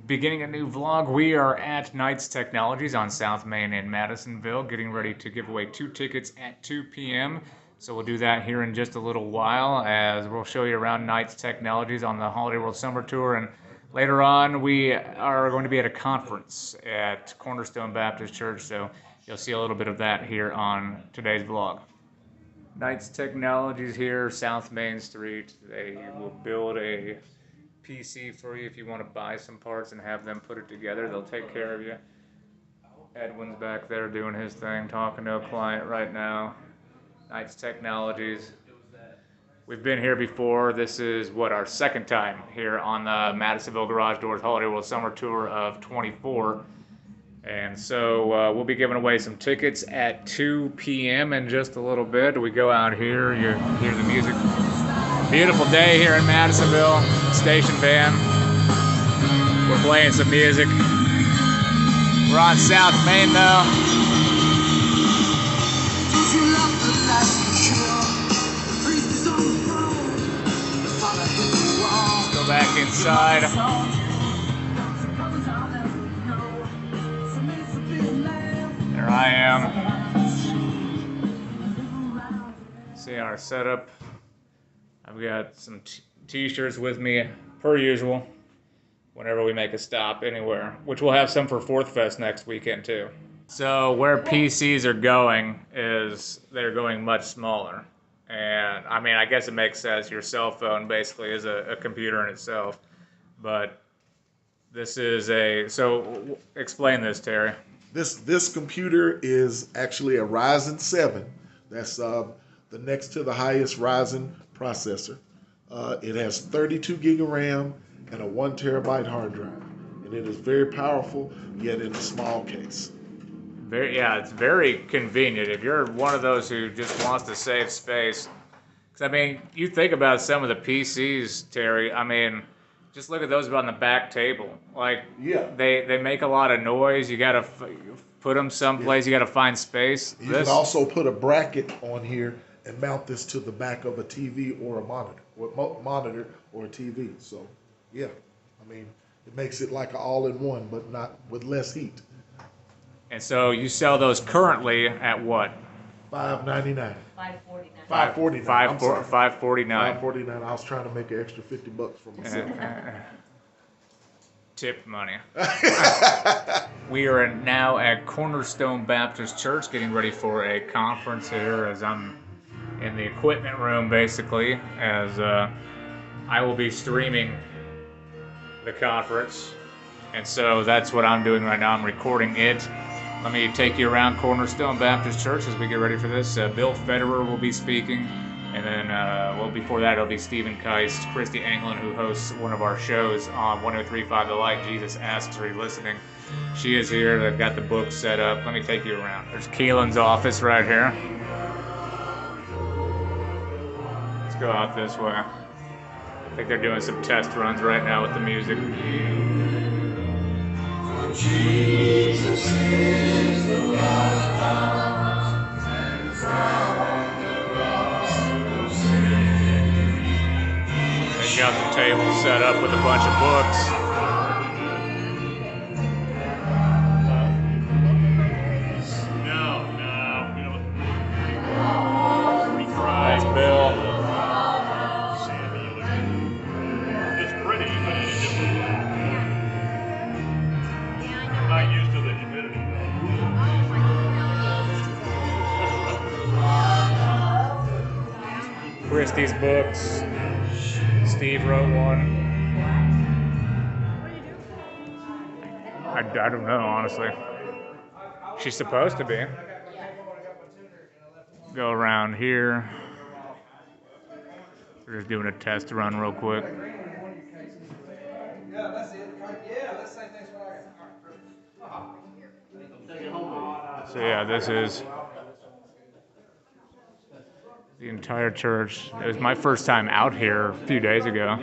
Beginning a new vlog. We are at Knights Technologies on South Main in Madisonville, getting ready to give away 2 tickets at 2 p.m. So we'll do that here in just a little while, as we'll show you around Knights Technologies on the Holiday World Summer Tour. And later on, we are going to be at a conference at Cornerstone Baptist Church, so you'll see a little bit of that here on today's vlog. Knights Technologies here, South Main Street. They will build a PC for you if you want to buy some parts and have them put it together. They'll take care of you. Edwin's back there doing his thing, talking to a client right now. Knights Technologies. We've been here before. This is our second time here on the Madisonville Garage Doors Holiday World Summer Tour of 24. And so we'll be giving away some tickets at 2 p.m. in just a little bit. We go out here, you hear the music. Beautiful day here in Madisonville. Station van. We're playing some music. We're on South Main though. Let's go back inside. There I am. See our setup. I've got some t-shirts with me, per usual, whenever we make a stop anywhere, which we'll have some for Fourth Fest next weekend too. So where PCs are going is they're going much smaller. And I mean, I guess it makes sense. Your cell phone basically is a computer in itself. But this is so explain this, Terry. This computer is actually a Ryzen 7. That's the next to the highest Ryzen processor. It has 32 gig of RAM and a 1 terabyte hard drive, and it is very powerful, yet in a small case. It's very convenient if you're one of those who just wants to save space. Because I mean, you think about some of the PCs, Terry. I mean, just look at those on the back table. Like, yeah, they make a lot of noise. You gotta put them someplace. You gotta find space. You can also put a bracket on here and mount this to the back of a TV or a monitor or a TV. So, yeah, I mean, it makes it like an all-in-one, but not with less heat. And so you sell those currently at what? $5.99. $5.49. $5.49. $5.49. I was trying to make an extra $50 for myself. Tip money. We are now at Cornerstone Baptist Church, getting ready for a conference here, as I'm in the equipment room basically, as I will be streaming the conference, and so that's what I'm doing right now. I'm recording it. Let me take you around Cornerstone Baptist Church as we get ready for this. Bill Federer will be speaking, and then before that it'll be Stephen Keist, Christy Anglin, who hosts one of our shows on 103.5 The Light. Jesus Asks. Are you listening? She is here. They've got the book set up. Let me take you around. There's Keelan's office right here. Go out this way. I think they're doing some test runs right now with the music. Jesus is the They got the table set up with a bunch of books. That's Bill. Christie's books. Steve wrote one. I don't know, honestly. She's supposed to be. Go around here. We're just doing a test run real quick. Yeah, that's it. Yeah, let's say thanks for So yeah, this is the entire church. It was my first time out here a few days ago.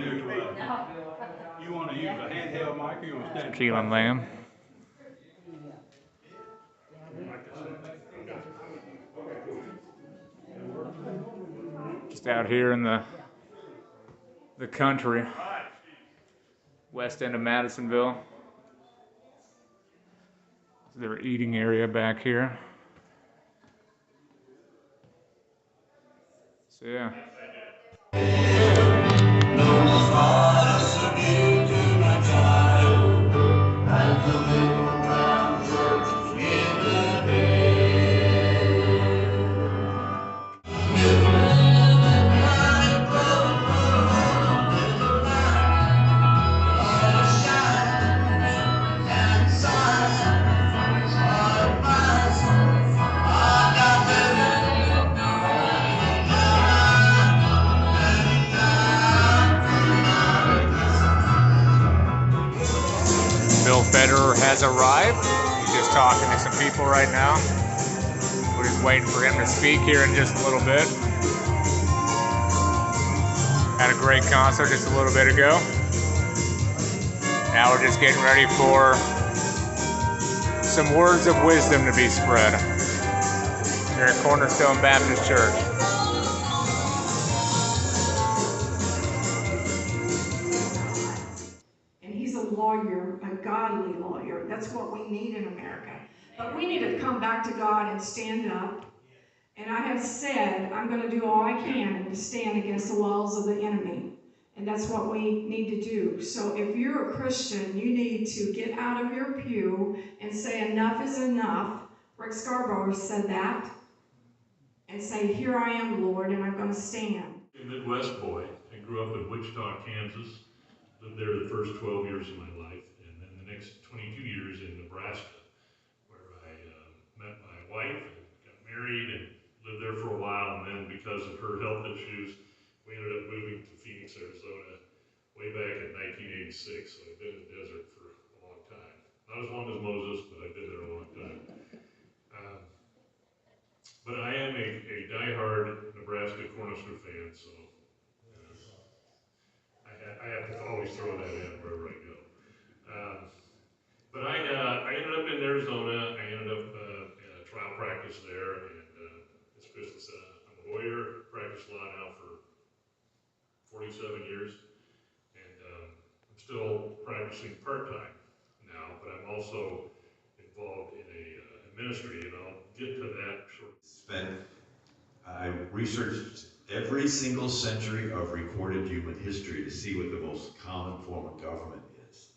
You want to use a handheld mic or you want to stand? Keelan Lamb. Just out here in the country, west end of Madisonville. Their eating area back here. So yeah. Bill Federer has arrived. He's just talking to some people right now. We're just waiting for him to speak here in just a little bit. Had a great concert just a little bit ago. Now we're just getting ready for some words of wisdom to be spread here at Cornerstone Baptist Church. He's a lawyer, a godly lawyer. That's what we need in America. But we need to come back to God and stand up. And I have said I'm going to do all I can to stand against the walls of the enemy. And that's what we need to do. So if you're a Christian, you need to get out of your pew and say enough is enough. Rick Scarborough said that. And say, here I am, Lord, and I'm going to stand. A Midwest boy. I grew up in Wichita, Kansas. Lived there the first 12 years of my life, and then the next 22 years in Nebraska, where I met my wife and got married and lived there for a while, and then because of her health issues, we ended up moving to Phoenix, Arizona, way back in 1986, so I've been in the desert for a long time. Not as long as Moses, but I've been there a long time. But I am a diehard Nebraska Cornerstone fan, so I have to always throw that in wherever I go. But I ended up in Arizona. I ended up in a trial practice there, and as Kristen said, I'm a lawyer, practiced law now for 47 years, and I'm still practicing part-time now, but I'm also involved in a ministry, and I'll get to that shortly. I researched every single century of recorded human history to see what the most common form of government is.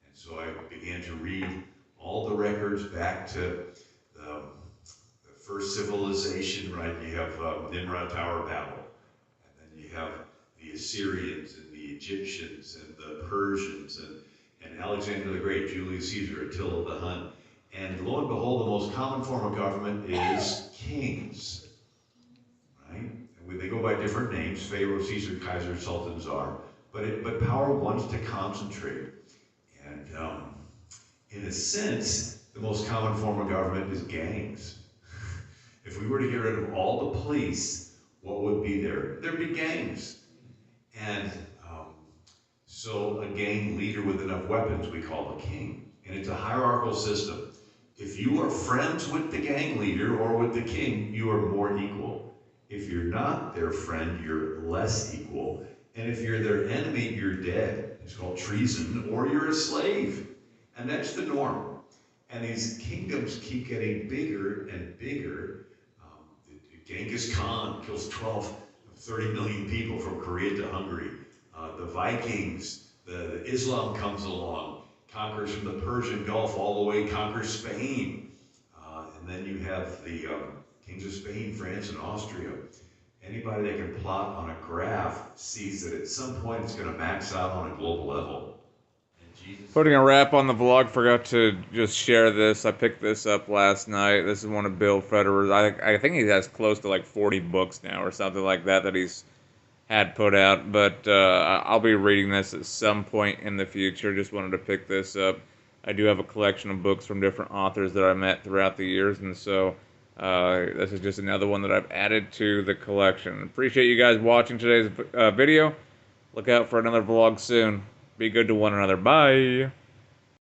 And so I began to read all the records back to the first civilization, right? You have Nimrod Tower of Babel, and then you have the Assyrians and the Egyptians and the Persians and Alexander the Great, Julius Caesar, Attila the Hun. And lo and behold, the most common form of government is kings. Right? They go by different names: Pharaoh, Caesar, Kaiser, Sultan, Tsar. But power wants to concentrate. And in a sense, the most common form of government is gangs. If we were to get rid of all the police, what would be there? There'd be gangs. And so a gang leader with enough weapons we call a king. And it's a hierarchical system. If you are friends with the gang leader or with the king, you are more equal. If you're not their friend, you're less equal. And if you're their enemy, you're dead. It's called treason, or you're a slave. And that's the norm. And these kingdoms keep getting bigger and bigger. Genghis Khan kills 30 million people from Korea to Hungary. The Vikings, the Islam comes along, conquers from the Persian Gulf all the way, conquers Spain. And then you have the kings of Spain, France, and Austria. Anybody that can plot on a graph sees that at some point it's going to max out on a global level. Putting a wrap on the vlog, forgot to just share this. I picked this up last night. This is one of Bill Federer's. I think he has close to like 40 books now or something like that he's had put out. But I'll be reading this at some point in the future. Just wanted to pick this up. I do have a collection of books from different authors that I met throughout the years, and so this is just another one that I've added to the collection. Appreciate you guys watching today's video. Look out for another vlog soon. Be good to one another. Bye.